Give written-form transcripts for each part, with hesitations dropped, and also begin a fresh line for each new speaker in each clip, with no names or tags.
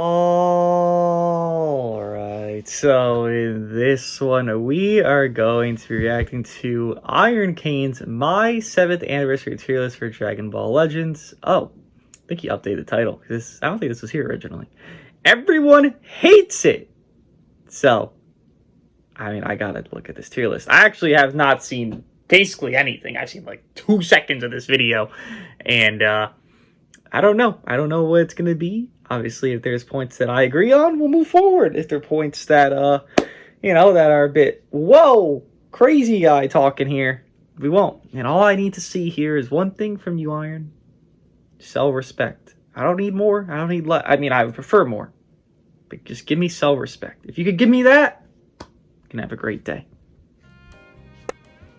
Alright, so in this one, we are going to be reacting to Iron Cane's My 7th Anniversary tier list for Dragon Ball Legends. Oh, I think he updated the title. I don't think this was here originally. Everyone hates it! So, I mean, I gotta look at this tier list. I actually have not seen basically anything. I've seen like 2 seconds of this video. And, I don't know. I don't know what it's gonna be. Obviously, if there's points that I agree on, we'll move forward. If there are points that, that are a bit, whoa, crazy guy talking here, we won't. And all I need to see here is one thing from you, Iron. Self-respect. I don't need more. I don't need less. I mean, I would prefer more. But just give me self-respect. If you could give me that, you can have a great day.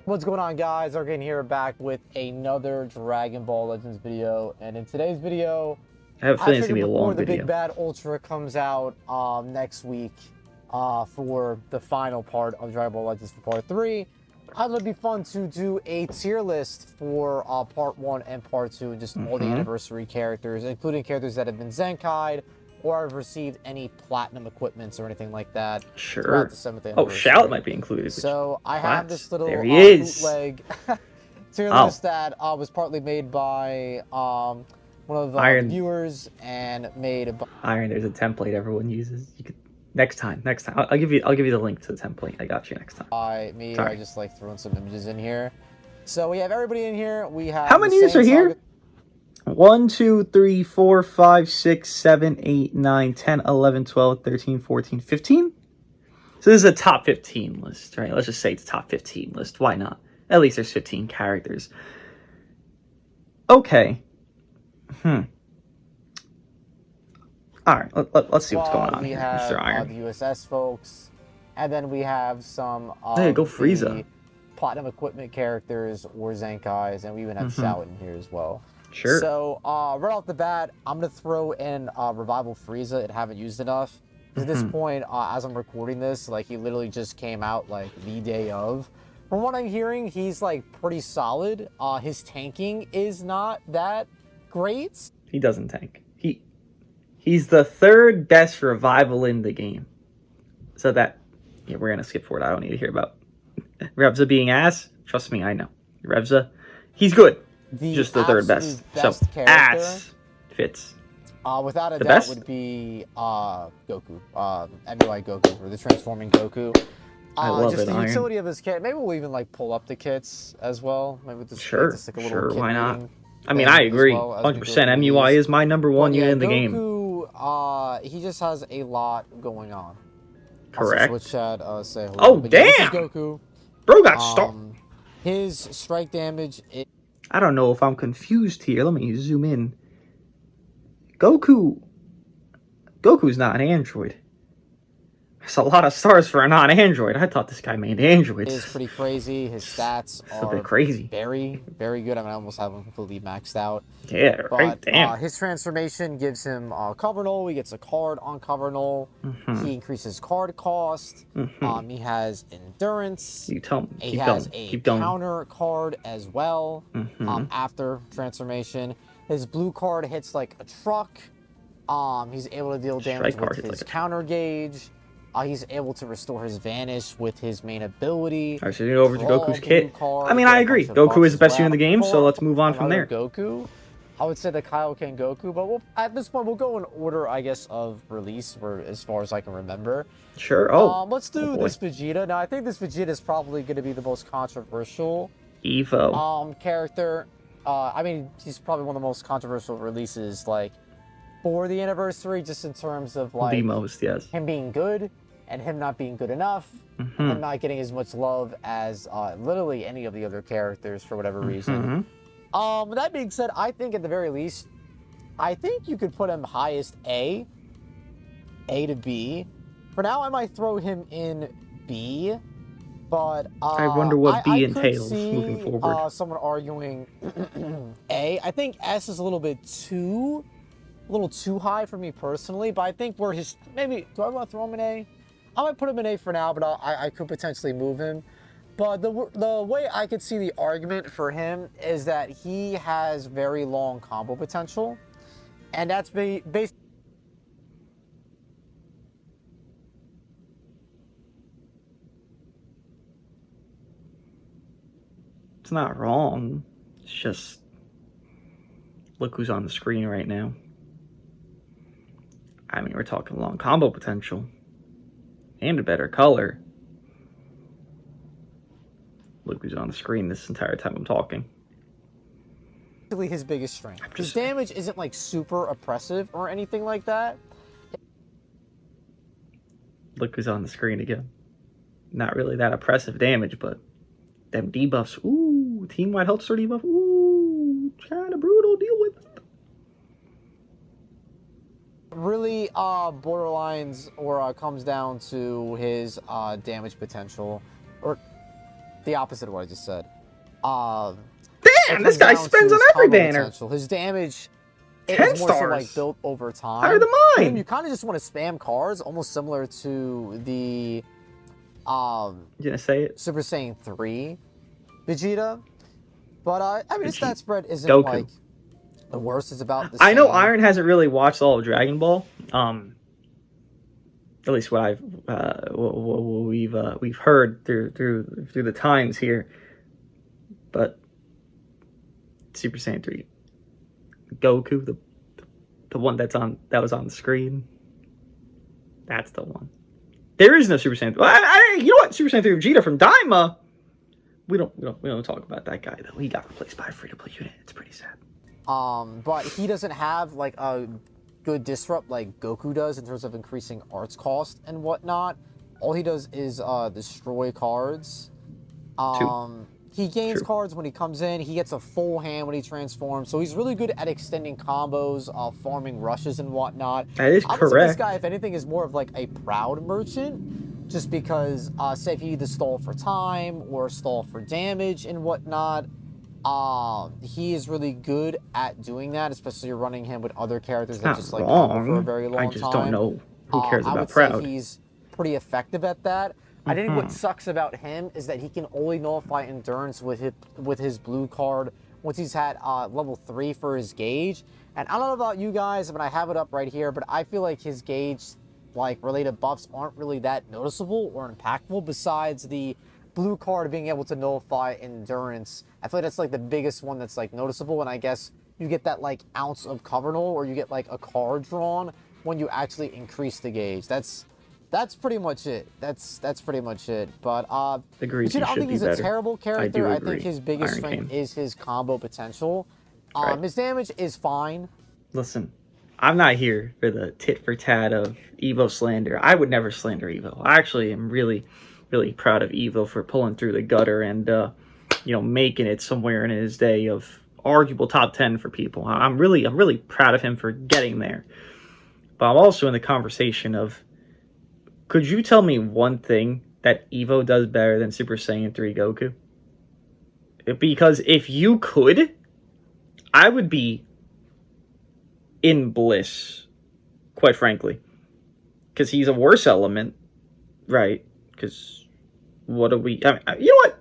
What's going on, guys? Dooogote here, back with another Dragon Ball Legends video. And in today's video,
I have a feeling it's gonna be a long
video. Before the
video.
Big Bad Ultra comes out next week for the final part of Dragon Ball Legends for Part 3, I thought it'd be fun to do a tier list for Part 1 and Part 2, and just all the anniversary characters, including characters that have been Zenkai'd or have received any platinum equipments or anything like that.
Sure.
The 7th
oh, Shallot might be included.
So I have this little
bootleg
tier list that was partly made by one of the viewers and made by
Iron. There's a template everyone uses. You could next time. I'll give you the link to the template. I got you next time.
I just like throwing some images in here. So we have everybody in here. We have
how many are here? 1, 2, 3, 4, 5, 6, 7, 8, 9, 10, 11, 12, 13, 14, 15. So this is a top 15 list, right? Let's just say it's a top 15 list. Why not? At least there's 15 characters. Okay. All right, let's see what's going on here, Mr. Iron.
The USS folks, and then we have some
go Frieza.
Platinum equipment characters or Zenkai's, and we even have Shallot in here as well.
Sure.
So right off the bat, I'm gonna throw in Revival Frieza. I haven't used enough. At this point, as I'm recording this, like, he literally just came out like the day of. From what I'm hearing, he's like pretty solid. His tanking is not that great.
He doesn't tank. He's the 3rd best revival in the game. So that, yeah, we're gonna skip forward. I don't need to hear about Revza being ass. Trust me, I know. Revza, he's good. Just the 3rd best. So ass fits.
Without a doubt, would be Goku, MUI Goku, or the transforming Goku.
I love
just
it,
the utility of his kit. Maybe we'll even like pull up the kits as well. Maybe just
sure,
like a little kit
why not? I mean, I agree. 100%. MUI is my #1 unit in the game.
Goku, he just has a lot going on.
Correct.
Switch chat, say hello.
Oh, damn!
Yeah, Goku.
Bro got stuck.
His strike damage.
I don't know if I'm confused here. Let me zoom in. Goku's not an android. That's a lot of stars for a non-android. I thought this guy made androids.
It is pretty crazy. His stats are
a bit crazy.
Very, very good. I mean, I almost have him completely maxed out.
Yeah, right.
But,
damn.
His transformation gives him Cover Null. He gets a card on Cover Null. He increases card cost. He has Endurance. He has a counter card as well after transformation. His blue card hits like a truck. He's able to deal damage with his counter gauge. He's able to restore his Vanish with his main ability.
Alright, so you go over to Goku's kit. I mean, I agree. Goku is the best unit in the game, so let's move on from there.
Goku, I would say the Kaioken Goku, but at this point, we'll go in order, I guess, of release, as far as I can remember.
Sure.
Let's do this Vegeta. Now, I think this Vegeta is probably going to be the most controversial character. I mean, he's probably one of the most controversial releases, like, for the anniversary, just in terms of like
the most, yes,
him being good and him not being good enough, him not getting as much love as literally any of the other characters for whatever reason. With that being said, I think at the very least, I think you could put him highest A to B. For now, I might throw him in B, but
I wonder what B entails moving forward.
Someone arguing A. I think S is a little too high for me personally, but I think where his, maybe, do I want to throw him in A? I might put him in A for now, but I could potentially move him. But the way I could see the argument for him is that he has very long combo potential, and that's based
It's not wrong. It's just, look who's on the screen right now. I mean, we're talking long combo potential. And a better color. Look who's on the screen this entire time I'm talking.
His biggest strength. His damage isn't like super oppressive or anything like that.
Look who's on the screen again. Not really that oppressive damage, but them debuffs. Ooh, team-wide health store debuff. Ooh, kind of brutal. Deal with it.
Really borderlines or comes down to his damage potential, or the opposite of what I just said.
Damn, this guy spends on every banner.
Potential. His damage is more so like built over time.
Higher than mine.
You kind of just want to spam cards, almost similar to the
you gonna say it?
Super Saiyan 3 Vegeta. But I mean, his stat spread isn't
Goku.
Like the worst. Is about the same.
I know Iron hasn't really watched all of Dragon Ball. At least what we've heard through the times here. But Super Saiyan 3 Goku, the one that was on the screen. That's the one. There is no Super Saiyan. You know what? Super Saiyan 3 Vegeta from Daima. We don't talk about that guy though. He got replaced by a free-to-play unit. It's pretty sad.
But he doesn't have like a good disrupt like Goku does in terms of increasing arts cost and whatnot. All he does is destroy cards. He gains cards when he comes in. He gets a full hand when he transforms. So he's really good at extending combos, farming rushes and whatnot.
That is correct.
This guy, if anything, is more of like a proud merchant. Just because, say if you either stall for time or stall for damage and whatnot, he is really good at doing that, especially you're running him with other characters that just like combo for a very long time.
I just don't know who cares about
proud.
I
would say he's pretty effective at that. I think what sucks about him is that he can only nullify endurance with his blue card once he's had level 3 for his gauge. And I don't know about you guys, but I have it up right here, but I feel like his gauge like related buffs aren't really that noticeable or impactful besides the blue card being able to nullify endurance. I feel like that's like the biggest one that's like noticeable, and I guess you get that like ounce of cover null, or you get like a card drawn when you actually increase the gauge. That's pretty much it. That's pretty much it. But
agreed.
I don't think he's a terrible character.
I
think his biggest strength is his combo potential. His damage is fine.
Listen, I'm not here for the tit for tat of Evo slander. I would never slander Evo. I actually am really, really proud of Evo for pulling through the gutter and making it somewhere in his day of arguable top 10 for people. I'm really proud of him for getting there. But I'm also in the conversation of, could you tell me one thing that Evo does better than Super Saiyan 3 Goku? Because if you could, I would be in bliss, quite frankly. Because he's a worse element, right? Because what do we... you know what?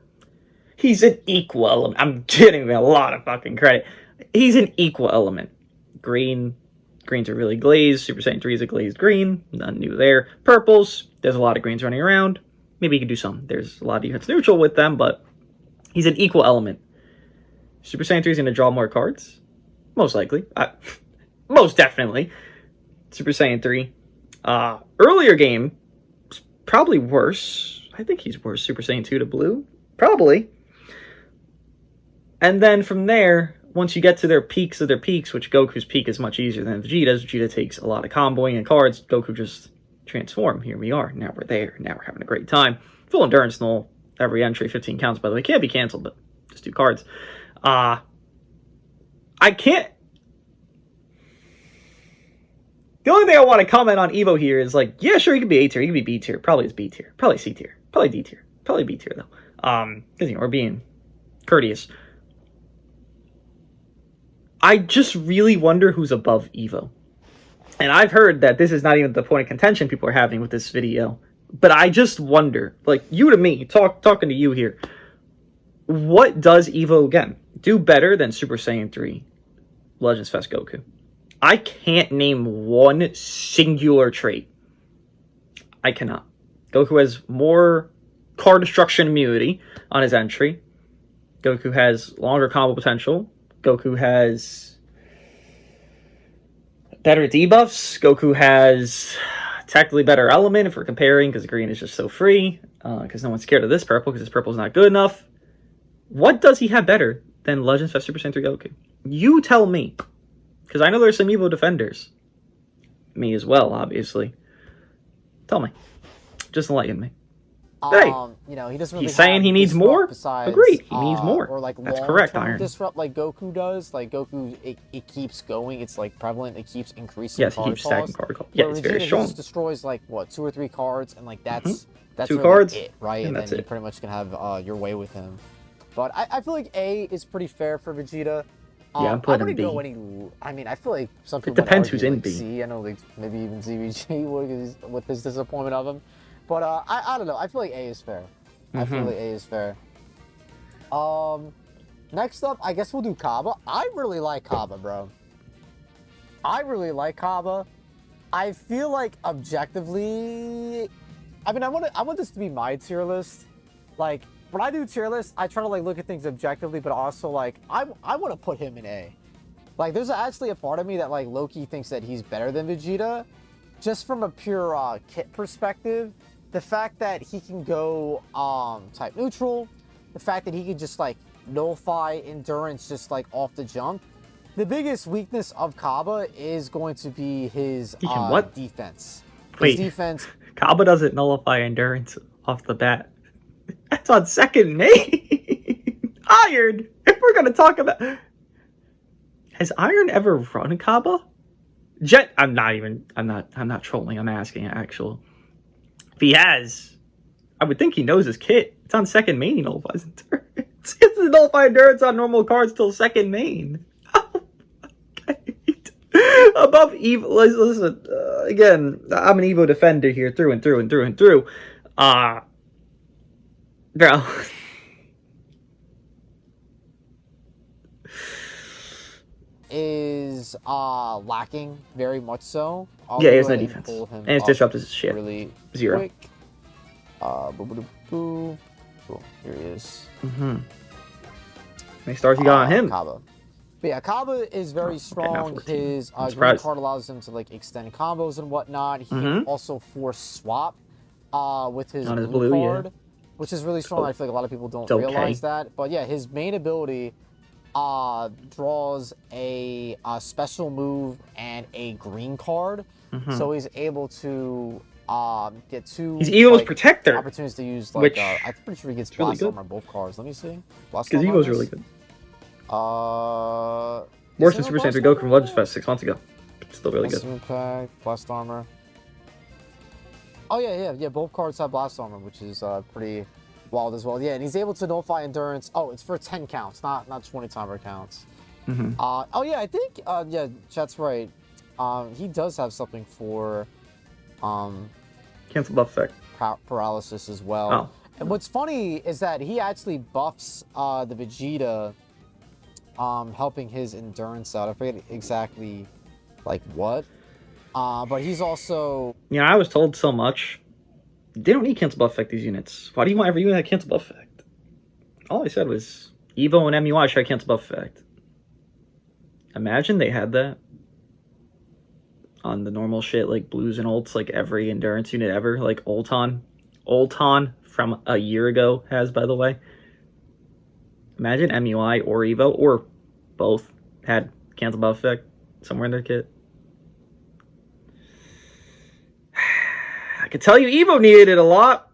He's an equal element. I'm getting him a lot of fucking credit. He's an equal element. Greens are really glazed. Super Saiyan 3 is a glazed green. None new there. Purples, there's a lot of greens running around. Maybe you can do some. There's a lot of defense neutral with them, but he's an equal element. Super Saiyan 3 is going to draw more cards. Most likely. Most definitely. Super Saiyan 3. Earlier game, probably worse. I think he's worse. Super Saiyan 2 to blue. Probably. And then from there, once you get to their peaks of their peaks, which Goku's peak is much easier than Vegeta's. Vegeta takes a lot of comboing and cards. Goku just transform. Here we are. Now we're there. Now we're having a great time. Full endurance null. Every entry, 15 counts, by the way. Can't be canceled, but just do cards. I can't... The only thing I want to comment on Evo here is like, yeah, sure, he could be A tier. He could be B tier. Probably is B tier. Probably C tier. Probably D tier. Probably B tier, though. Because, we're being courteous. I just really wonder who's above Evo. And I've heard that this is not even the point of contention people are having with this video. But I just wonder, like, you to me, talking to you here, what does Evo, again, do better than Super Saiyan 3 Legends Fest Goku? I can't name one singular trait. I cannot. Goku has more card destruction immunity on his entry. Goku has longer combo potential. Goku has better debuffs. Goku has technically better element if we're comparing, because green is just so free. Because no one's scared of this purple, because this purple is not good enough. What does he have better than Legends Fest Super Saiyan 3 Goku? You tell me. Because I know there's some Evo defenders. Me as well, obviously. Tell me. Just enlighten me. Hey,
you know, he doesn't really
he's saying he needs more?
Besides,
agreed, he needs more.
Or like
that's correct, Iron.
Disrupt like Goku does. Like Goku, it keeps going. It's like prevalent. It keeps increasing.
Yes, he keeps stacking card cost. Yeah, it's very strong.
He just destroys like what 2 or 3 cards, and like that's
two
really
cards,
it, right? And then you pretty much can have your way with him. But I feel like A is pretty fair for Vegeta.
Yeah, I'm putting him B.
I mean, I feel like some people.
It depends who's in
like
B.
C. I know, like maybe even ZVG with his disappointment of him. But I don't know. I feel like A is fair. I feel like A is fair. Next up, I guess we'll do Kaba. I really like Kaba, bro. I really like Kaba. I feel like objectively, I mean, I want this to be my tier list. Like when I do tier lists, I try to like look at things objectively, but also like I want to put him in A. Like there's actually a part of me that like Loki thinks that he's better than Vegeta, just from a pure kit perspective. The fact that he can go type neutral, the fact that he can just like nullify endurance just like off the jump. The biggest weakness of Kaba is going to be his defense.
Wait,
his defense.
Kaba doesn't nullify endurance off the bat. That's on second main. Iron. If we're gonna talk about, has Iron ever run Kaba? I'm not trolling. I'm asking actual. If he has, I would think he knows his kit. It's on second main, he nullifies endurance. It's the nullify endurance on normal cards till second main. Above Evo, listen, again, I'm an Evo defender here through and through and through and through. Bro.
Is lacking very much so.
Yeah, he has no defense. And his disrupt is shit.
Really
0.
Quick. Boom, here he is.
How many stars you got on him?
Kaba. But yeah, Kaba is very strong. His green card allows him to like extend combos and whatnot. He can also force swap with his blue card, which is really strong. I feel like a lot of people don't realize that. But yeah, his main ability draws a special move and a green card, so he's able to get 2.
He's Evo's protector.
Opportunities to use like I'm pretty sure he gets Blast Armor on both cards. Let me see.
Because Evo's really good. Worse than Super Saiyan 3 Goku from Legends Fest 6 months ago. Still really good.
Impact, Blast Armor. Oh yeah. Both cards have Blast Armor, which is pretty wild as well. Yeah, and he's able to nullify endurance. Oh, it's for 10 counts, not 20 timer counts. Oh yeah, I think yeah, chat's right. He does have something for
cancel buff effect.
Paralysis as well.
Oh.
And what's funny is that he actually buffs the Vegeta, helping his endurance out. I forget exactly like what. But he's also...
You know, I was told so much. They don't need cancel buff effect, these units. Why do you want every unit to have cancel buff effect? All I said was Evo and MUI should have cancel buff effect. Imagine they had that on the normal shit, like blues and ults, like every endurance unit ever, like Ulton from a year ago has, by the way. Imagine MUI or Evo, or both, had cancel buff effect somewhere in their kit. I could tell you Evo needed it a lot.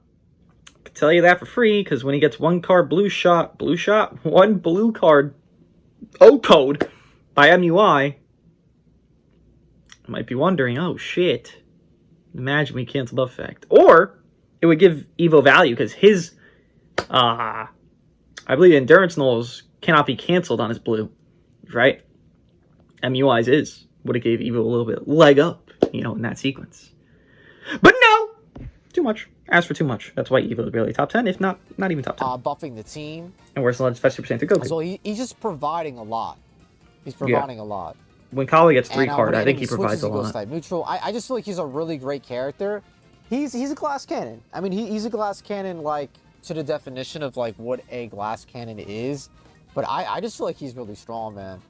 I could tell you that for free, because when he gets one card one blue card O-code by MUI, I might be wondering, oh shit, imagine we cancel buff effect. Or it would give Evo value, because his, I believe endurance nulls cannot be canceled on his blue, right? MUI's is. Would have gave Evo a little bit leg up, you know, in that sequence. But no! Too much. Asked for too much. That's why Evo is barely top 10, if not even top 10.
Buffing the team.
And where's the Legends Fest Super Saiyan 3 Goku?
So he's just providing a lot. He's providing a lot.
When Kali gets 3 card, I think he provides a lot.
Type neutral. I just feel like he's a really great character. He's a glass cannon. I mean, he's a glass cannon, like, to the definition of like what a glass cannon is, but I just feel like he's really strong, man.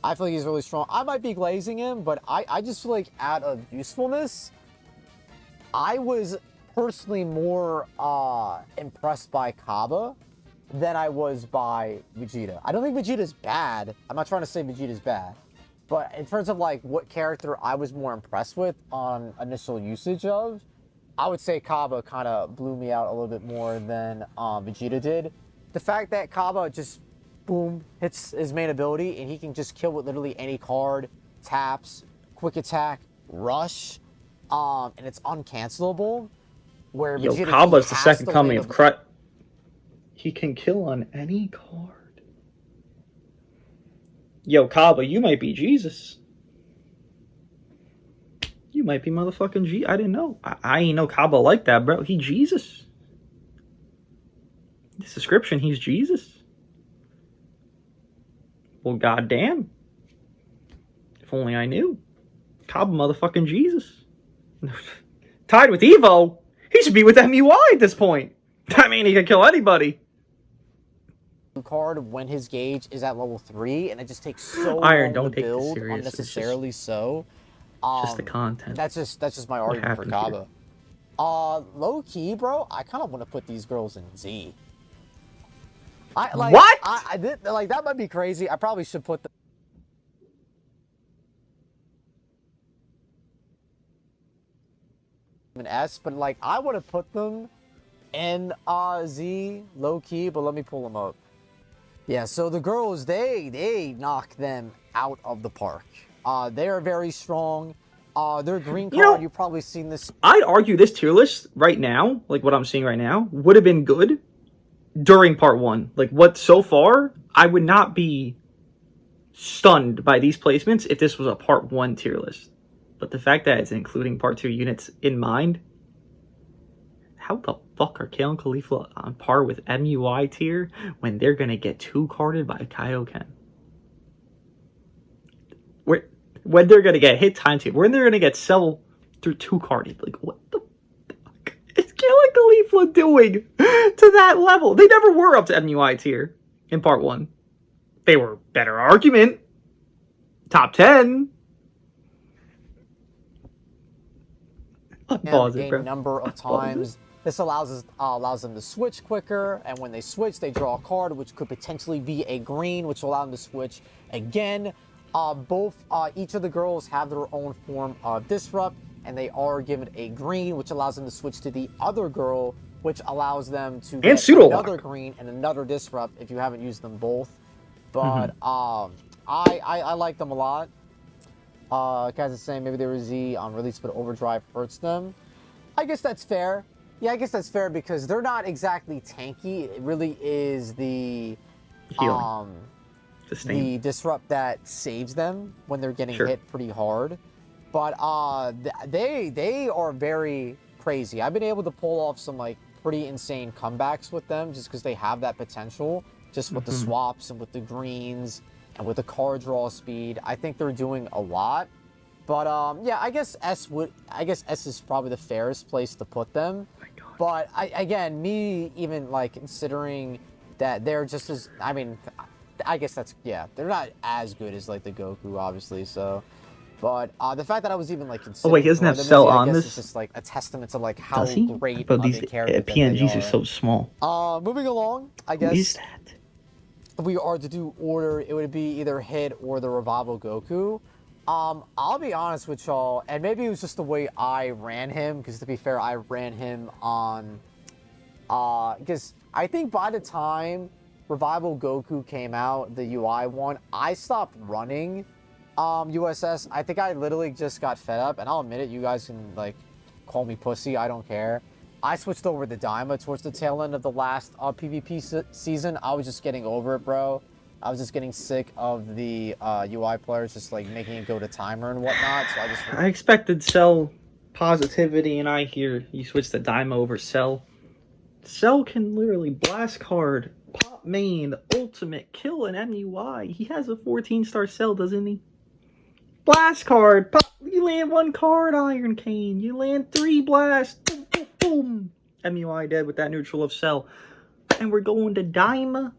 I feel like he's really strong. I might be glazing him, but I just feel like out of usefulness, I was personally more impressed by Kaba than I was by Vegeta. I don't think Vegeta's bad. I'm not trying to say Vegeta's bad. But in terms of like what character I was more impressed with on initial usage of, I would say Kaba kind of blew me out a little bit more than Vegeta did. The fact that Kaba just, boom, hits his main ability and he can just kill with literally any card, taps, quick attack, rush, and it's uncancelable. Where
Yo,
Vegeta,
Kaba's the second coming of Crut. He can kill on any card. Yo, Kaba, you might be Jesus. You might be motherfucking G. I didn't know. I ain't know Kaba like that, bro. He Jesus. This description, he's Jesus. Well, goddamn. If only I knew. Kaba motherfucking Jesus. Tied with Evo. He should be with MUI at this point. I mean, he can kill anybody.
Card when his gauge is at level 3, and it just takes so
Iron,
long
don't
to
take
build
this serious.
unnecessarily. So,
just the content.
That's just my argument for Kaba. Low key, bro. I kind of want to put these girls in Z.
What?
I did like that might be crazy. I probably should put them in S, but like I want to put them in Z low key. But let me pull them up. Yeah, so the girls, they knock them out of the park. They are very strong. Their green card, you've probably seen this.
I'd argue this tier list right now, like what I'm seeing right now, would have been good during part 1. Like what so far, I would not be stunned by these placements if this was a part 1 tier list. But the fact that it's including part 2 units in mind, how the fuck are Kale and Khalifa on par with MUI tier when they're gonna get 2-carded by Kaioken? When they're gonna get hit time tier, when they're gonna get Cell through 2-carded? Like what the fuck is Kale and Khalifa doing to that level? They never were up to MUI tier in part 1. They were better argument, top 10. Pause it, bro.
A number of times. This allows them to switch quicker, and when they switch, they draw a card, which could potentially be a green, which will allow them to switch again. Each of the girls have their own form of disrupt, and they are given a green, which allows them to switch to the other girl, which allows them to get another green and another disrupt if you haven't used them both. But I like them a lot. Kaz is saying maybe they were Z on release, but overdrive hurts them. I guess that's fair. Yeah, I guess that's fair because they're not exactly tanky. It really is the the disrupt that saves them when they're getting hit pretty hard. But they are very crazy. I've been able to pull off some like pretty insane comebacks with them just because they have that potential. Just with the swaps and with the greens and with the card draw speed, I think they're doing a lot. But yeah, I guess S is probably the fairest place to put them. But again, me even like considering that they're just as, I mean, I guess that's, yeah, they're not as good as like the Goku, obviously. So, but the fact that I was even like considering.
Oh wait, he doesn't have Cell on this.
It's just like a testament to like how great
but these PNGs are so small.
Moving along, I guess. What is that? If we are to do order, it would be either Hit or the Revival Goku. I'll be honest with y'all, and maybe it was just the way I ran him, because to be fair, I ran him on, because I think by the time Revival Goku came out, the UI one, I stopped running USS. I think I literally just got fed up, and I'll admit it, you guys can, like, call me pussy, I don't care. I switched over to Daima towards the tail end of the last PvP season. I was just getting over it, bro. I was just getting sick of the UI players just like making it go to timer and whatnot. So I
expected Cell positivity, and I hear you switched to Daima over Cell. Cell can literally blast card, pop main, ultimate, kill an MUI. He has a 14-star Cell, doesn't he? Blast card, pop. You land 1 card, Iron Cane. You land 3 blast. Boom, boom, boom. MUI dead with that neutral of Cell. And we're going to Daima.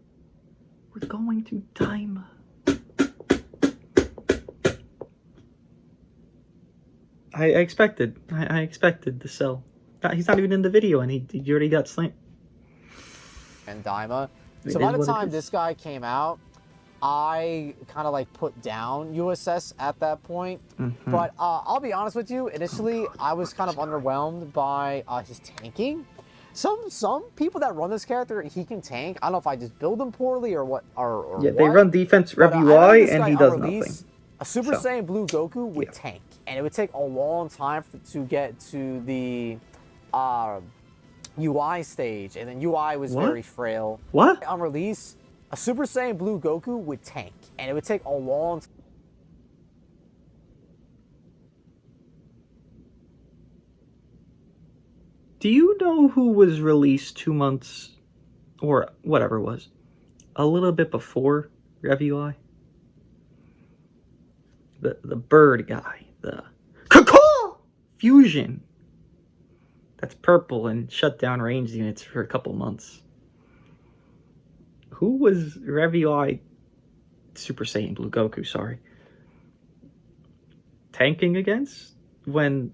We're going to Daima. I expected the sell. He's not even in the video, and he already got slammed.
And Daima. So by the time this guy came out, I kind of like put down USS at that point. But I'll be honest with you, initially I was kind of underwhelmed by his tanking. Some people that run this character, he can tank. I don't know if I just build him poorly or what.
Yeah, they run defense Rev UI and he does nothing.
A Super Saiyan Blue Goku would tank, and it would take a long time to get to the UI stage, and then UI was very frail.
What?
On release, a Super Saiyan Blue Goku would tank, and it would take a long time.
Do you know who was released 2 months, or whatever it was, a little bit before Rev UI? The bird guy, the fusion. That's purple and shut down ranged units for a couple months. Who was Rev UI Super Saiyan Blue Goku, sorry, tanking against when...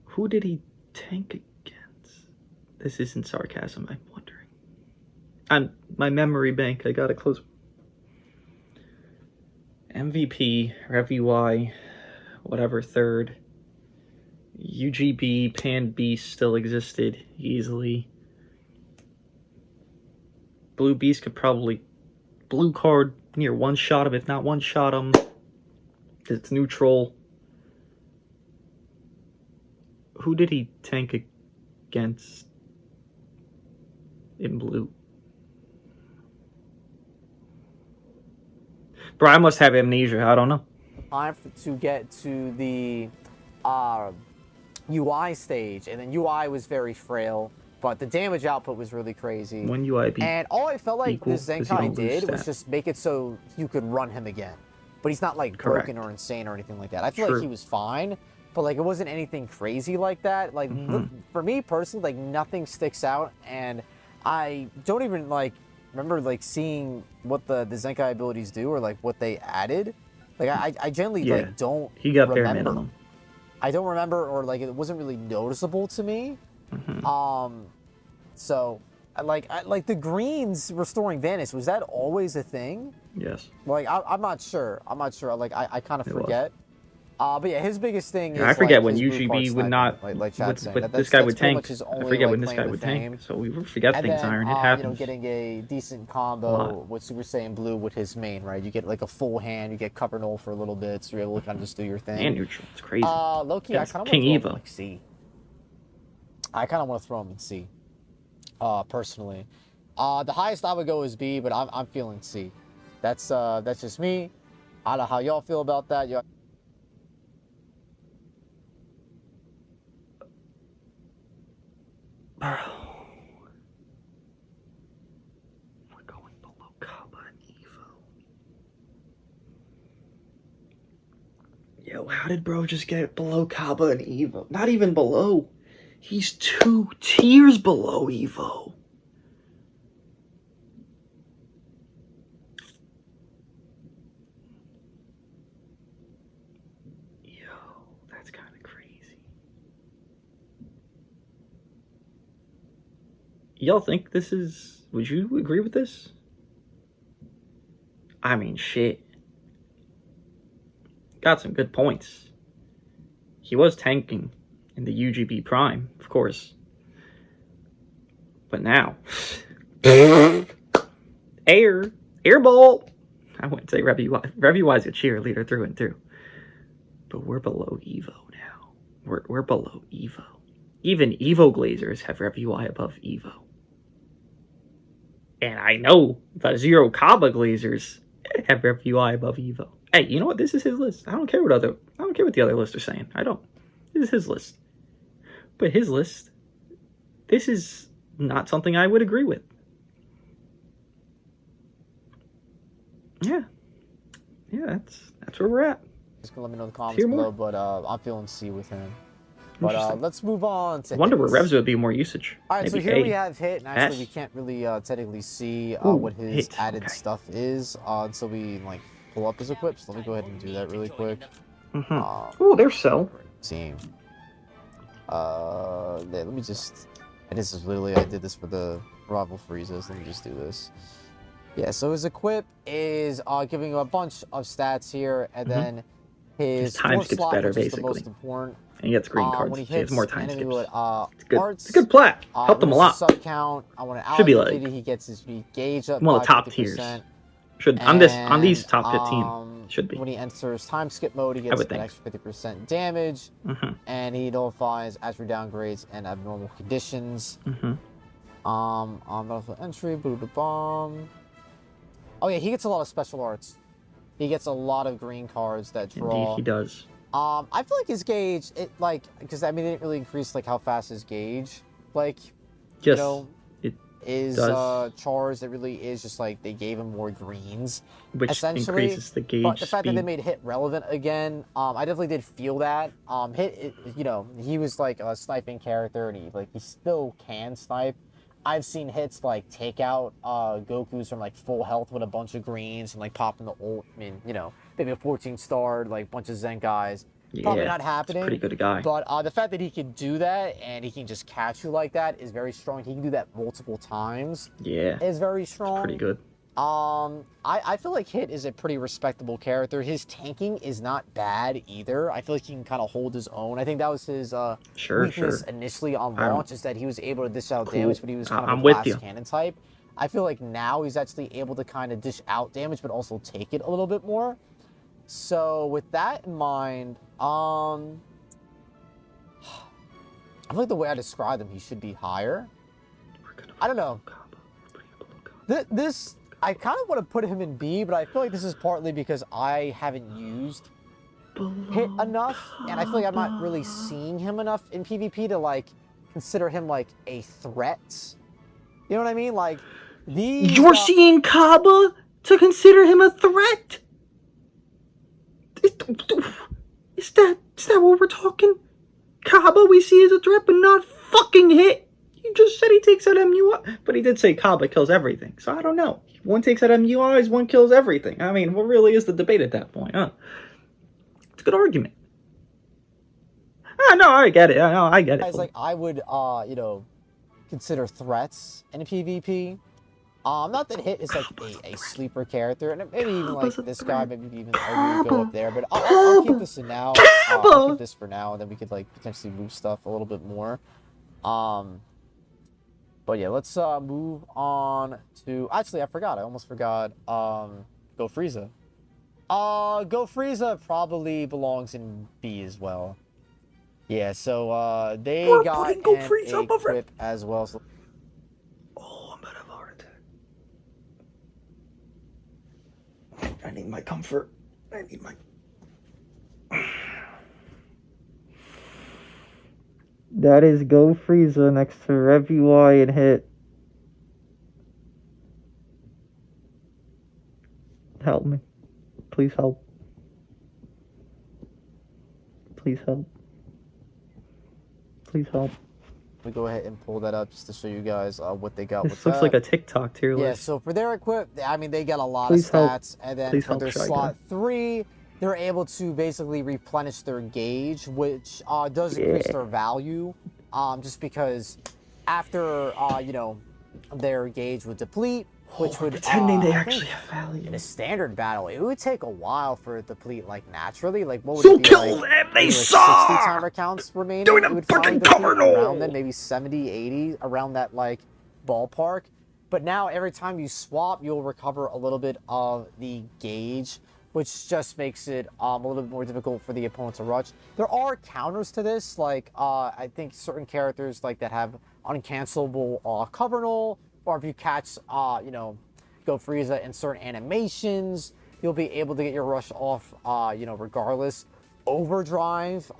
Who did he tank against? This isn't sarcasm, I'm wondering. My memory bank, I gotta close. MVP, Rev UI, whatever, third. UGB, Pan Beast still existed easily. Blue Beast could probably blue card near one-shot him, if not one-shot him. It's neutral. Who did he tank against in blue? Bro, I must have amnesia. I don't know.
Time to get to the UI stage, and then UI was very frail, but the damage output was really crazy.
When UI be
and all I felt like this Zenkai did was just make it so you could run him again. But he's not like broken or insane or anything like that. I feel like he was fine, but like it wasn't anything crazy like that. Like for me personally, like nothing sticks out, and I don't even like remember like seeing what the Zenkai abilities do or like what they added. Like I generally like don't
he got
remember.
bare minimum.
I don't remember, or like it wasn't really noticeable to me. So like the greens restoring Vanish, was that always a thing?
Yes.
Like I'm not sure. Like I kind of forget. But yeah, his biggest thing is
I forget
like,
when UGB would not.
Like Chad's saying,
this guy would tank.
I
forget when this guy would tank. So we forget things, Iron. It happens.
You know, getting a decent combo with Super Saiyan Blue with his main, right? You get like a full hand. You get cover null for a little bit, so you're able to kind of just do your thing.
And neutral. It's crazy.
Low-key, I kind of want to throw him like C. I kind of want to throw him in C. Personally, the highest I would go is B, but I'm feeling C. That's just me. I don't know how y'all feel about that.
Bro, we're going below Kaba and Evo. Yo, how did bro just get below Kaba and Evo? Not even below. He's 2 tiers below Evo. That's kind of crazy. Y'all think this is... Would you agree with this? I mean, shit. Got some good points. He was tanking in the UGB Prime, of course. But now... Airball! I wouldn't say Rev UI. Rev UI is a cheerleader through and through. But we're below Evo now. We're below Evo. Even Evo Glazers have Rev UI above Evo. And I know the Zero Kaba Glazers have Rev UI above Evo. Hey, you know what? This is his list. I don't care what the other lists are saying. I don't. This is his list. But his list, this is not something I would agree with. Yeah, that's where we're at.
Just gonna let me know in the comments below, but I'm feeling C with him. But let's move on to
I wonder where
hits.
Revs would be more usage.
All right,
Maybe
so here
A.
we have hit, and actually
S.
we can't really technically see
Ooh,
what his
hit.
added stuff is until we like pull up his equips. Let me go ahead and do that really quick.
Oh, there's so.
Team. Let me just. And this is literally I did this for the rival freezes. Let me just do this. Yeah, so his equip is giving you a bunch of stats here, and then his
time skips
slot,
better,
which is
basically.
the most important.
And he gets green cards.
When he
So he
hits
has more time
enemy
skips.
with,
It's good.
arts,
It's a good plat. Helped him a lot.
Sub count. I want to
Should be
allocate
like
he gets his gauge up
one
by
of the top
50%.
tiers. Should on these top 15 should be.
When he enters time skip mode, he gets an extra 50% damage, and he nullifies as for downgrades and abnormal conditions. Battlefield entry, bomb. Oh yeah, he gets a lot of special arts. He gets a lot of green cards that draw.
Indeed, he does.
I feel like his gauge, because I mean, they didn't really increase like how fast his gauge, is charged. It really is just like they gave him more greens,
which
essentially
increases the gauge.
But the fact that they made hit relevant again, I definitely did feel that. Hit, he was like a sniping character, and he still can snipe. I've seen hits like take out Goku's from like full health with a bunch of greens and like popping the ult. I mean, maybe a 14-star, like bunch of Zenkais.
Yeah,
probably not happening.
Pretty good guy.
But the fact that he can do that and he can just catch you like that is very strong. He can do that multiple times.
Yeah,
is very strong.
It's pretty good.
I feel like Hit is a pretty respectable character. His tanking is not bad either. I feel like he can kind of hold his own. I think that was his weakness initially on launch, is that he was able to dish out damage, but he was kind of a glass cannon type. I feel like now he's actually able to kind of dish out damage, but also take it a little bit more. So with that in mind, I feel like the way I described him, he should be higher. I don't know. This, I kind of want to put him in B, but I feel like this is partly because I haven't used Hit enough, and I feel like I'm not really seeing him enough in PvP to like consider him like a threat. You know what I mean? Like these.
You're seeing Kaba to consider him a threat? Is that what we're talking? Kaba we see as a threat, but not fucking Hit. You just said he takes out MUI, but he did say Kaba kills everything, so I don't know. One takes out MUIs, one kills everything. I mean, what really is the debate at that point, huh? It's a good argument. No, I get it. I get it.
Guys, like, I would, consider threats in PvP. Not that Hit is like a sleeper character, and maybe even like this guy, maybe even go up there. But I'll keep this in now. I'll keep this for now, and then we could like potentially move stuff a little bit more. But yeah, let's move on to. Actually, I forgot. I almost forgot. Go Frieza. Go Frieza probably belongs in B as well. Yeah, so they got an equip as well. So...
Oh, I'm about to have a heart attack. I need my comfort. I need my... That is Go Frieza next to Rev UI and Hit. Help me. Please help. Please help. Please help.
We go ahead and pull that up just to show you guys what they got.
This looks like a TikTok tier list.
Yeah, so for their equip, I mean, they got a lot of stats. And then for their slot 3, they're able to basically replenish their gauge, which does increase their value. Just because after, their gauge would deplete, which would
pretending they actually have value.
In a standard battle, it would take a while for it to deplete, like, naturally. Like, what would
so
it be
kill
like?
Them, they
suck! 60 timer counts remaining.
Doing a fucking cover
around then, maybe 70, 80, around that, like, ballpark. But now, every time you swap, you'll recover a little bit of the gauge, which just makes it a little bit more difficult for the opponent to rush. There are counters to this, like, I think certain characters, like, that have uncancelable cover null, or if you catch, Go Frieza in certain animations, you'll be able to get your rush off, regardless. Overdrive,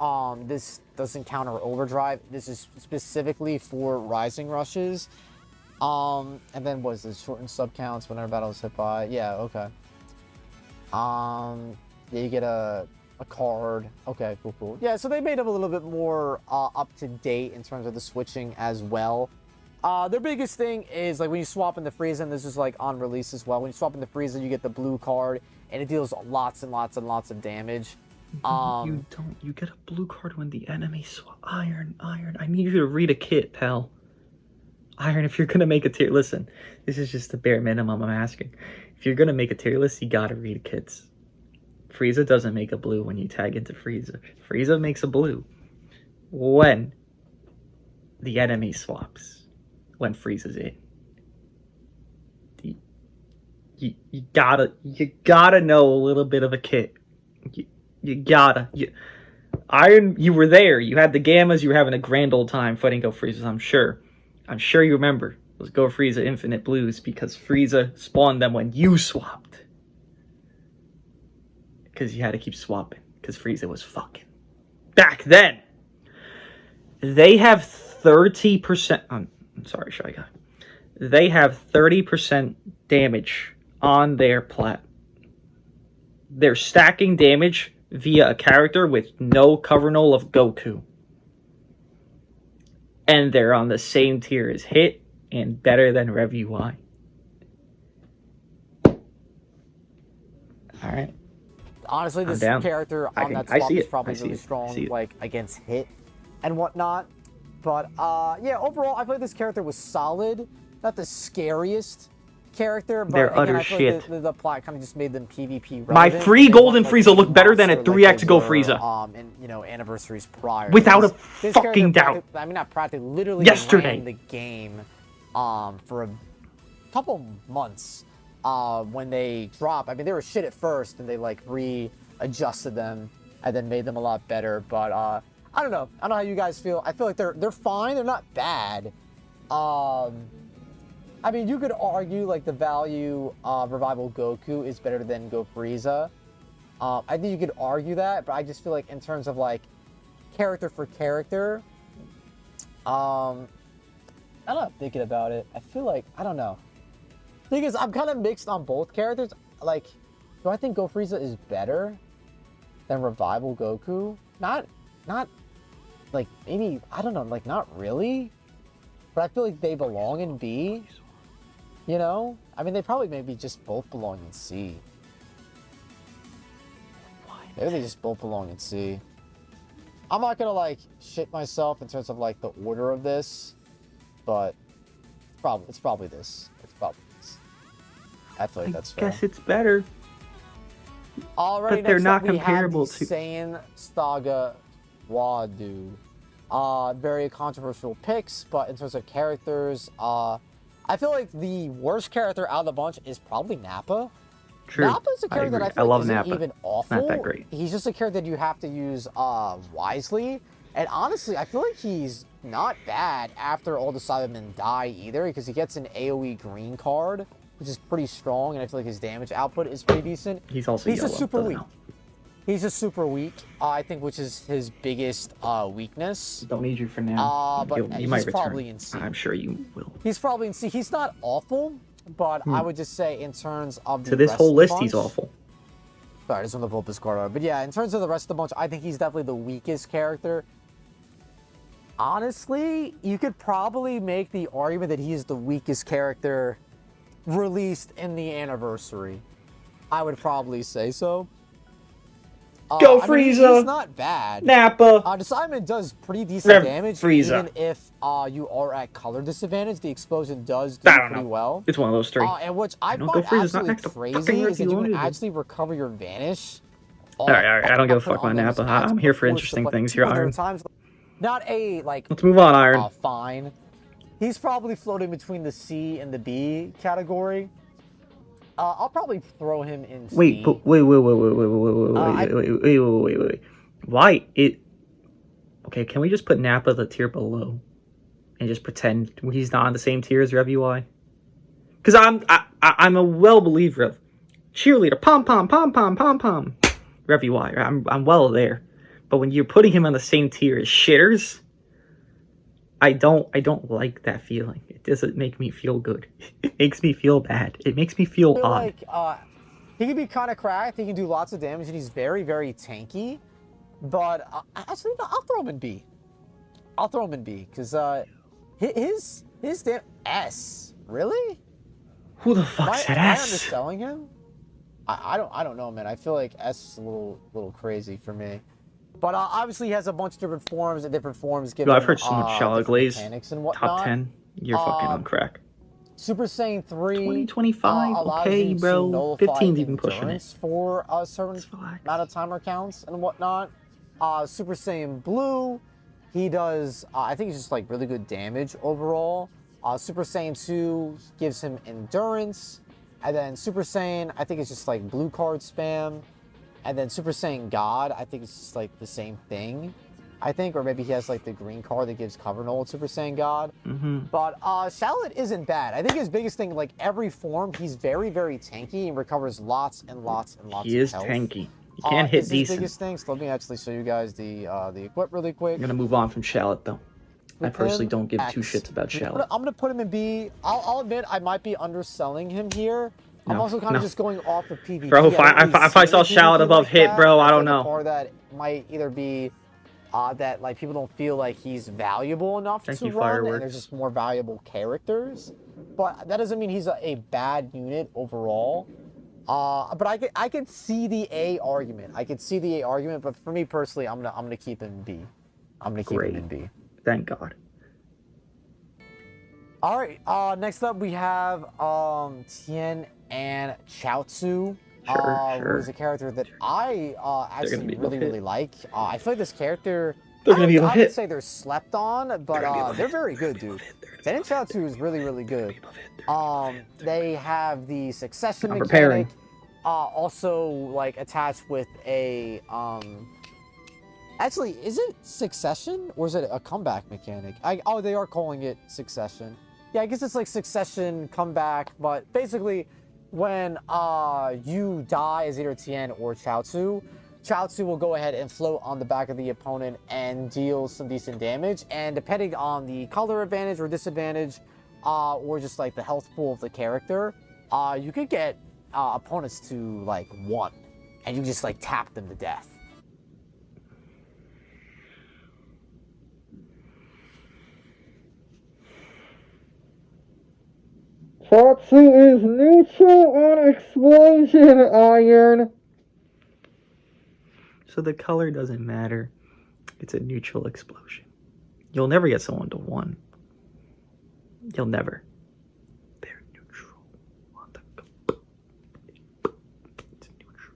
this doesn't counter overdrive. This is specifically for rising rushes. And then what is this? Shorten sub counts whenever battle is hit by. Yeah, okay. Yeah, you get a a card. Okay, cool. Yeah, so they made him a little bit more up to date in terms of the switching as well. Their biggest thing is like when you swap in the Frieza, and this is like on release as well. When you swap in the Frieza, you get the blue card, and it deals lots and lots and lots of damage.
You don't. You get a blue card when the enemy swap. Iron. I need you to read a kit, pal. Iron, if you're gonna make a tier, listen. This is just the bare minimum I'm asking. If you're gonna make a tier list, you gotta read kits. Frieza doesn't make a blue when you tag into Frieza. Frieza makes a blue when the enemy swaps. When Frieza's in. You gotta know a little bit of a kit. You gotta. Iron, you were there. You had the Gammas. You were having a grand old time fighting Go Frieza, I'm sure. I'm sure you remember those Go Frieza Infinite Blues because Frieza spawned them when you swapped. Because you had to keep swapping. Because Frieza was fucking. Back then, they have 30%. I'm sorry, Shy Guy. They have 30% damage on their plat. They're stacking damage via a character with no cover null of Goku. And they're on the same tier as Hit and better than Rev UI. Alright.
Honestly, this character on that swap is probably really strong, like, against Hit and whatnot. But, yeah, overall, I feel like this character was solid. Not the scariest character, but
they're
again,
utter
I feel
shit.
Like the plot kind of just made them PvP relevant.
My free golden Frieza looked better than a 3x Go Frieza.
And, you know, anniversaries prior.
Without a fucking doubt.
I mean, not practically, literally
yesterday.
ran the game for a couple months when they dropped. I mean, they were shit at first, and they, like, readjusted them and then made them a lot better. But, I don't know. I don't know how you guys feel. I feel like they're fine. They're not bad. I mean, you could argue, like, the value of Revival Goku is better than Go Frieza. I think you could argue that, but I just feel like in terms of, like, character for character, I'm not thinking about it. I feel like, I don't know. Thing is, I'm kind of mixed on both characters. Like, do I think Go Frieza is better than Revival Goku? Not, like, maybe, I don't know, like, not really. But I feel like they belong in B. You know? I mean, they probably maybe just both belong in C. Maybe they just both belong in C. I'm not gonna, like, shit myself in terms of, like, the order of this. But it's probably this. It's probably this. I feel like that's fair.
I guess it's better.
Alrighty,
but they're not comparable
to Saiyan Saga Wadu. Very controversial picks, but in terms of characters, I feel like the worst character out of the bunch is probably Nappa.
True.
Nappa's a character that I feel like isn't even awful.
Not that great.
He's just a character that you have to use wisely. And honestly, I feel like he's not bad after all the Cybermen die either, because he gets an AoE green card, which is pretty strong, and I feel like his damage output is pretty decent.
He's also yellow,
just super weak. He's just super weak, I think, which is his biggest weakness.
Don't need you for now.
But
you might
he's
return.
probably in C.
I'm sure you will.
He's probably in C. He's not awful, but I would just say in terms of the
to this whole list, he's awful.
Sorry, I just want to pull up his card out. But yeah, in terms of the rest of the bunch, I think he's definitely the weakest character. Honestly, you could probably make the argument that he is the weakest character released in the anniversary. I would probably say so.
Go Frieza!
I mean, he's not bad.
Nappa!
Simon does pretty decent damage,
Frieza.
even if you are at color disadvantage. The explosion does do pretty well.
It's one of those three.
And which I find absolutely crazy is that you can actually recover your vanish.
Alright, I don't give a fuck about Nappa. I'm here for interesting things here, Iron.
Not a, like...
Let's move on, Iron.
Fine. He's probably floating between the C and the B category. I'll probably throw him in C.
Wait. Why it? Okay, can we just put Nappa the tier below, and just pretend he's not on the same tier as Rev UI? Because I'm a well believer of cheerleader, pom pom, Rev UI. I'm well there, but when you're putting him on the same tier as shitters, I don't like that feeling. It doesn't make me feel good. It makes me feel bad. It makes me feel odd.
Like, He can be kind of cracked. He can do lots of damage, and he's very, very tanky. But actually, no, I'll throw him in B. I'll throw him in B because his damn S. Really?
Who the fuck said S?
Am I underselling him? I don't know, man. I feel like S is a little crazy for me. But obviously, he has a bunch of different forms, and different forms give
I've heard so much Shallow Glaze.
Mechanics and whatnot.
Top 10. You're fucking on crack.
Super Saiyan 3.
2025. Okay, bro. 15's even pushing it.
For a certain amount of timer counts and whatnot. Super Saiyan Blue. He does, I think he's just like really good damage overall. Super Saiyan 2 gives him endurance. And then Super Saiyan, I think it's just like blue card spam. And then Super Saiyan God, I think it's just like the same thing. I think, or maybe he has like the green card that gives cover null at Super Saiyan God. But Shallot isn't bad. I think his biggest thing, like every form, he's very, very tanky and recovers lots and lots and lots of health.
He is tanky. You can't hit decent.
His biggest thing, so let me actually show you guys the equip really quick.
I'm going to move on from Shallot, though. I personally don't give two shits about Shallot.
I'm going to put him in B. I'll admit I might be underselling him here. I'm also kind of just going off of PvP.
Bro, if I saw Shallot above like hit, bro, I don't know.
Or that might either be that like people don't feel like he's valuable enough to run, and there's just more valuable characters. But that doesn't mean he's a bad unit overall. But I could see the A argument. But for me personally, I'm gonna keep him in B. I'm gonna keep him in B.
Thank God.
All right. Next up we have Tien and Chaozu. Who's a character that I actually really like. I feel like this character. I would say they're slept on, but they're very good, dude. Tien and Chaozu is really good. They have the succession mechanic. Also, like attached with a Actually, is it succession or is it a comeback mechanic? Oh, they are calling it succession. Yeah, I guess it's like succession comeback, but basically, when you die as either Tien or Chaozu, Chaozu will go ahead and float on the back of the opponent and deal some decent damage. And depending on the color advantage or disadvantage, or just like the health pool of the character, you could get opponents to like 1, and you just like tap them to death.
Chaozu is neutral on explosion iron. So the color doesn't matter. It's a neutral explosion. You'll never get someone to 1. You'll never. They're neutral on the it's neutral.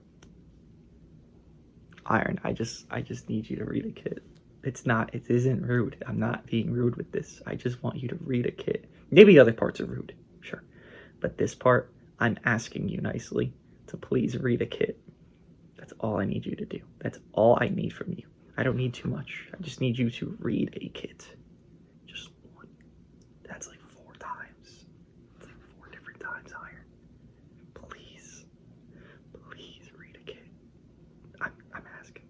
Iron, I just need you to read a kit. It isn't rude. I'm not being rude with this. I just want you to read a kit. Maybe other parts are rude. Sure. But this part, I'm asking you nicely to please read a kit. That's all I need you to do. That's all I need from you. I don't need too much. I just need you to read a kit. Just 1. That's like 4 times. It's like 4 different times Iron. Please. Please read a kit. I'm asking.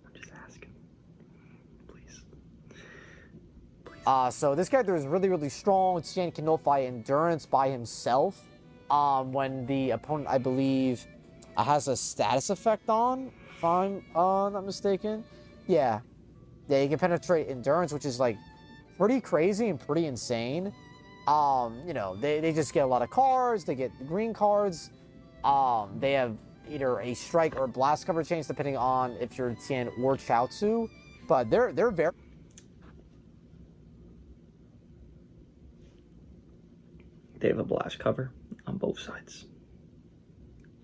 I'm just asking. Please.
So this character is really strong. Tien can nullify endurance by himself. When the opponent, I believe, has a status effect on, if I'm not mistaken. Yeah, you can penetrate endurance, which is like pretty crazy and pretty insane. You know, they just get a lot of cards. They get green cards. They have either a strike or blast cover change depending on if you're Tien or Chaozu. But they're very.
They have a blast cover on both sides.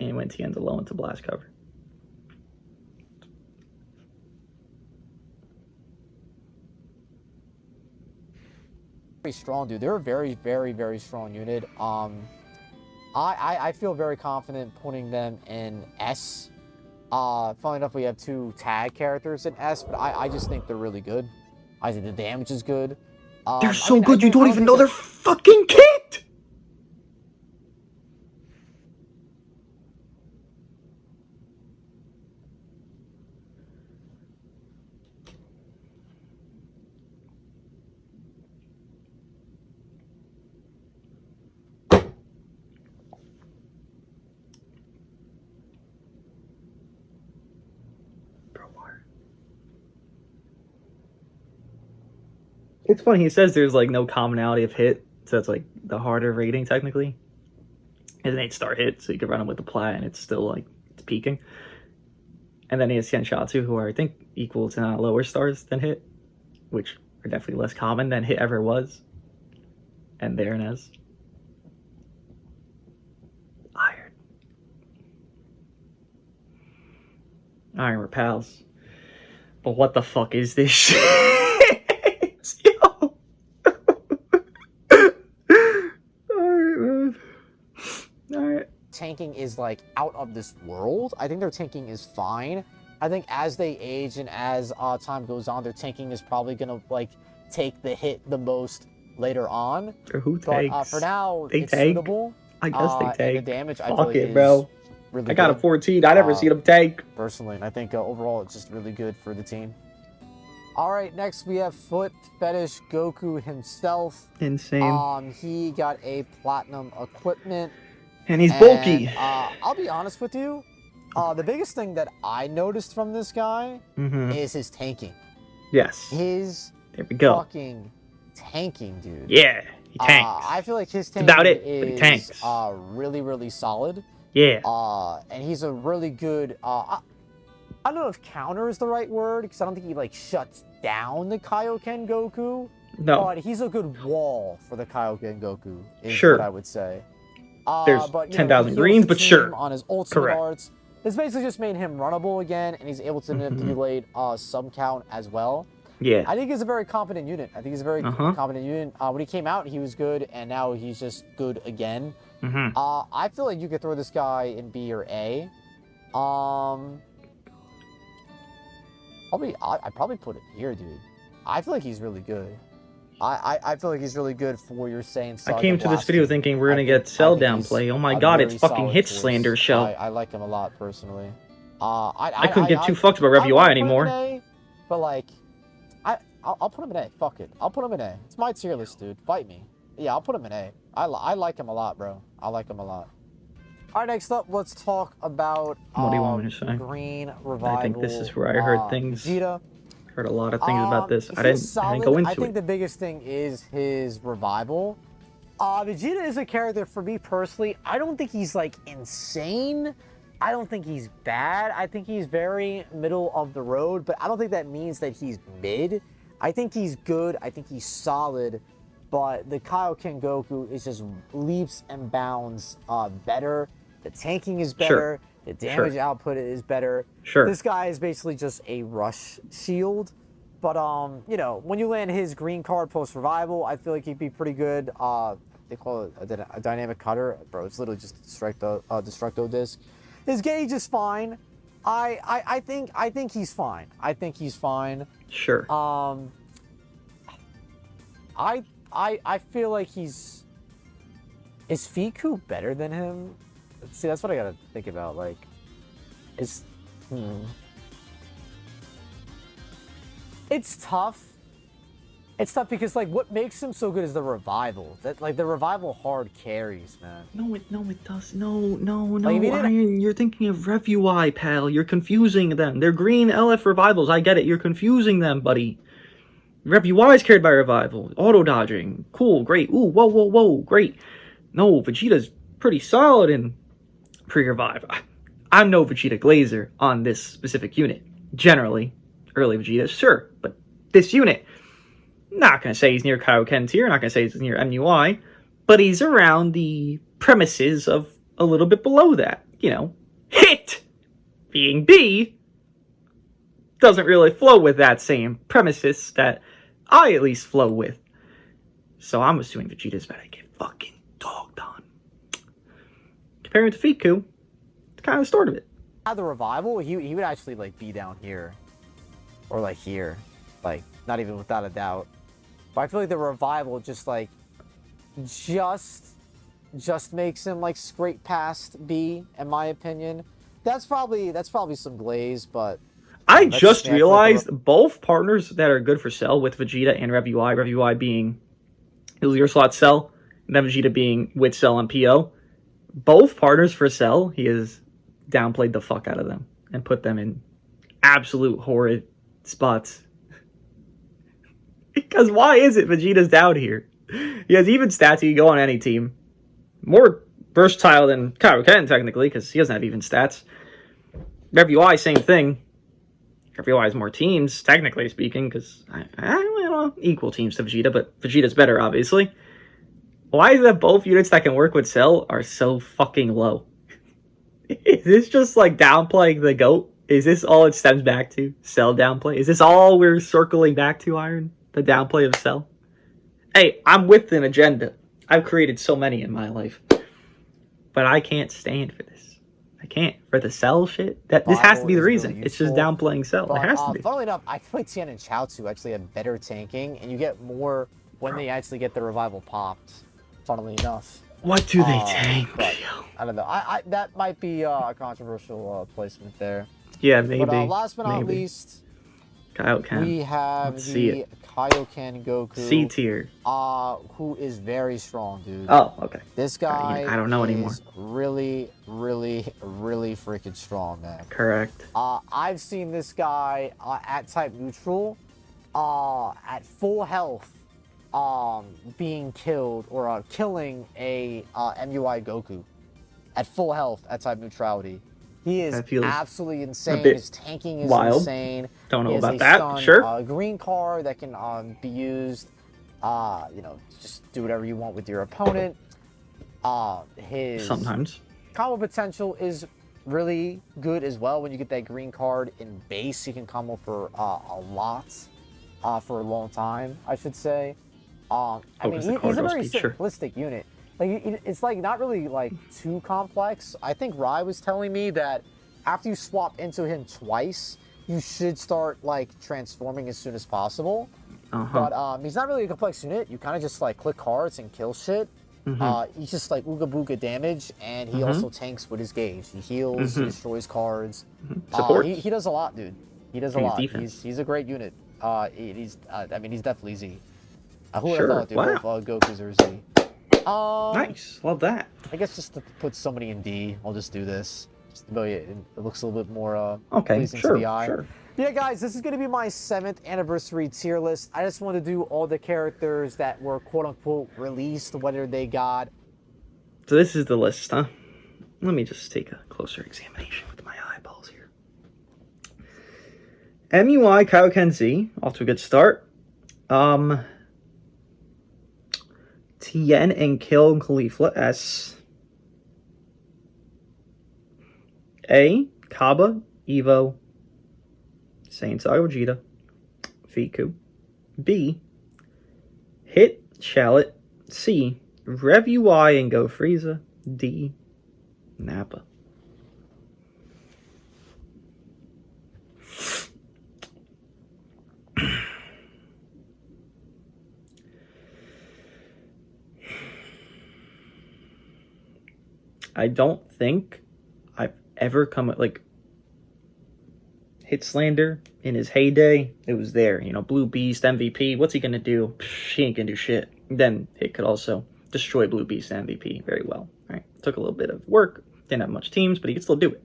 And when Tien's alone, it's a blast cover.
Very strong, dude. They're a very strong unit. I feel very confident putting them in S. Funnily enough, we have 2 tag characters in S, but I just think they're really good. I think the damage is good.
They're so good you don't even know their fucking kit! It's funny, he says there's like no commonality of hit, so it's like the harder rating technically. It's an 8-star hit, so you can run him with the plat and it's still like it's peaking. And then he has Senshatsu, who are I think equal to not lower stars than hit, which are definitely less common than hit ever was. And there it is. Iron. Iron, we're pals. But what the fuck is this shit? Yo. Alright, man. Alright.
Tanking is like out of this world. I think their tanking is fine. I think as they age and as time goes on, their tanking is probably gonna like take the hit the most later on.
Or who takes?
But for now, it's
take.
suitable.
I guess they take.
And the damage, I
Fuck
feel like
it, bro.
Really
I got
good.
a 14. I never seen them take.
Personally, and I think overall it's just really good for the team. All right, next we have Foot Fetish Goku himself.
Insane.
He got a platinum equipment.
And he's bulky.
I'll be honest with you. The biggest thing that I noticed from this guy is his tanking.
Yes.
His
there we go.
Fucking tanking, dude.
Yeah, he tanks.
I feel like his tanking
about it,
is
but he tanks.
Really, really solid.
Yeah.
And he's a really good. I don't know if counter is the right word because I don't think he like shuts down the Kaioken Goku.
No.
But he's a good wall for the Kaioken Goku. Is
sure.
What I would say.
There's 10,000 greens, but sure.
On his ultimate arts, it's basically just made him runnable again, and he's able to manipulate some count as well.
Yeah.
I think he's a very competent unit. I think he's a very competent unit. When he came out, he was good, and now he's just good again. I feel like you could throw this guy in B or A. I'd probably put it here, dude. I feel like he's really good. I feel like he's really good for your Saiyan Saga.
I came to this video thinking we're gonna get Cell downplay. Oh my god, it's fucking Hit Slander show.
I like him a lot personally.
I couldn't get too fucked about Rev UI anymore.
A, but like, I'll put him in A. Fuck it, I'll put him in A. It's my tier list, dude. Fight me. Yeah, I'll put him in A. I like him a lot, bro. I like him a lot. All right, next up, let's talk about
what do you want me to say?
Green Revival.
I think this is where I heard things.
Vegeta.
Heard a lot of things about this. I didn't go into it.
I think the biggest thing is his revival. Vegeta is a character, for me personally, I don't think he's like insane. I don't think he's bad. I think he's very middle of the road, but I don't think that means that he's mid. I think he's good. I think he's solid, but the Kaioken Goku is just leaps and bounds better. The tanking is better.
Sure.
The damage output is better.
Sure.
This guy is basically just a rush shield. But, you know, when you land his green card post-revival, I feel like he'd be pretty good. They call it a dynamic cutter. Bro, it's literally just a Destructo disc. His gauge is fine. I think he's fine. I think he's fine.
Sure.
I feel like he's... Is Fiku better than him? See, that's what I gotta think about. Like, it's tough. It's tough because like what makes him so good is the revival. That like the revival hard carries, man.
No, it does. No.
Like,
Iron, you're thinking of Rev UI, pal. You're confusing them. They're green LF revivals. I get it. You're confusing them, buddy. Rev UI is carried by revival. Auto dodging. Cool, great. Ooh, whoa, great. No, Vegeta's pretty solid in pre-revive. I'm no Vegeta Glazer on this specific unit. Generally, early Vegeta, sure, but this unit, not going to say he's near Kaioken tier, not going to say he's near MUI, but he's around the premises of a little bit below that. You know, hit being B doesn't really flow with that same premises that I at least flow with. So I'm assuming Vegeta's better get fucking dogged on. Comparing to Fiku, it's kind of the start of it.
At the revival, he would actually like be down here, or like here, like not even without a doubt. But I feel like the revival just like just makes him like scrape past B, in my opinion. That's probably some glaze, but
I just realized both partners that are good for Cell with Vegeta and Rev UI being his Zero Slot Cell, and then Vegeta being with Cell and PO. Both partners for Cell, he has downplayed the fuck out of them and put them in absolute horrid spots. Because why is it Vegeta's down here? He has even stats. He can go on any team. More versatile than Kaioken, technically, because he doesn't have even stats. RevUI, same thing. RevUI has more teams, technically speaking, because I don't know, equal teams to Vegeta, but Vegeta's better, obviously. Why is that both units that can work with Cell are so fucking low? Is this just like downplaying the GOAT? Is this all it stems back to? Cell downplay? Is this all we're circling back to, Iron? The downplay of Cell? Hey, I'm with an agenda. I've created so many in my life. But I can't stand for this. I can't. For the Cell shit? This has to be the reason. Really, it's just downplaying Cell. But, it has to be.
Funnily enough, I feel like Tien and Chaozu actually have better tanking, and you get more when they actually get the revival popped, funnily enough.
What do they tank?
But, I don't know. That might be a controversial placement there.
Yeah, maybe.
But last but not least,
Kaioken.
We have the Kaioken Goku.
C tier.
Who is very strong, dude.
Oh, okay.
This guy
I don't know anymore.
Really, really, really freaking strong, man.
Correct.
I've seen this guy at type neutral, at full health, being killed or killing a MUI Goku at full health at type neutrality. He is absolutely insane. His tanking is insane.
Don't know about that. Sure.
Green card that can be used. Just do whatever you want with your opponent. His
sometimes
combo potential is really good as well. When you get that green card in base, he can combo for a lot, for a long time, I should say. I mean, he's a very simplistic unit. Like, it's like not really like too complex. I think Rai was telling me that after you swap into him twice, you should start like transforming as soon as possible. But he's not really a complex unit. You kind of just like click cards and kill shit. He's just like ooga booga damage, and he also tanks with his gauge. He heals, he destroys cards. He does a lot, dude. He does a lot. He's a great unit. I mean, he's definitely Z. Who would have thought, dude? Both Goku's are Z.
Nice, love that.
I guess just to put somebody in D, I'll just do this. Just to it looks a little bit more pleasing to the eye. Sure. Yeah, guys, this is going to be my 7th anniversary tier list. I just want to do all the characters that were quote-unquote released, whether they got...
So this is the list, huh? Let me just take a closer examination with my eyeballs here. MUI Kaioken Z, off to a good start. Tien and Kill Caulifla S. A. Kaba, Evo, Saiyan Saga Vegeta, Fiku. B. Hit, Shallot. C. RevUI and Go Frieza. D. Nappa. I don't think I've ever come like Hitslander in his heyday. It was there, Blue Beast MVP. What's he gonna do? He ain't gonna do shit. Then Hit could also destroy Blue Beast MVP very well. Right? Took a little bit of work. Didn't have much teams, but he could still do it.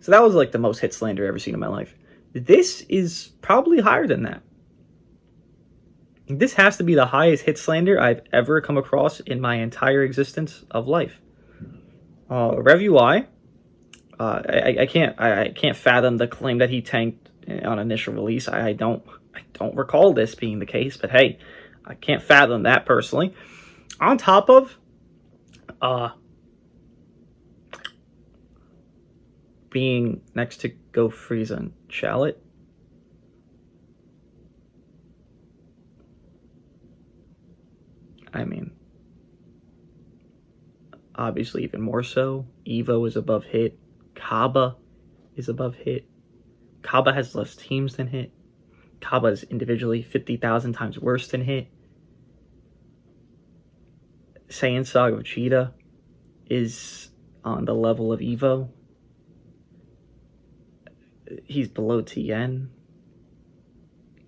So that was like the most Hitslander I've ever seen in my life. This is probably higher than that. This has to be the highest Hitslander I've ever come across in my entire existence of life. RevUI, I can't fathom the claim that he tanked on initial release. I don't recall this being the case, but hey, I can't fathom that personally. On top of being next to Go Frieza and Shallot, I mean, obviously even more so. Evo is above Hit. Kaba is above Hit. Kaba has less teams than Hit. Kaba is individually 50,000 times worse than Hit. Saiyan Saga Vegeta is on the level of Evo. He's below Tien.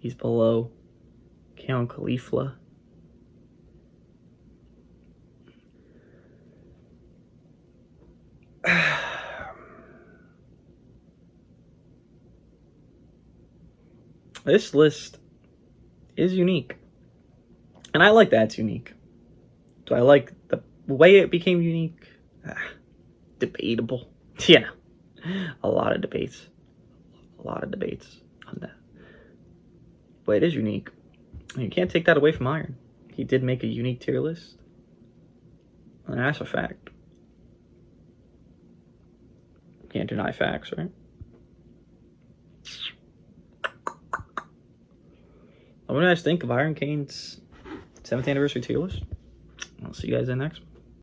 He's below Kion Caulifla. This list is unique. And I like that it's unique. Do I like the way it became unique? Debatable. Yeah. A lot of debates. A lot of debates on that. But it is unique. You can't take that away from Iron. He did make a unique tier list. And that's a fact. Can't deny facts, right? What do you guys think of Iron Kane's 7th anniversary tier list? I'll see you guys in the next one.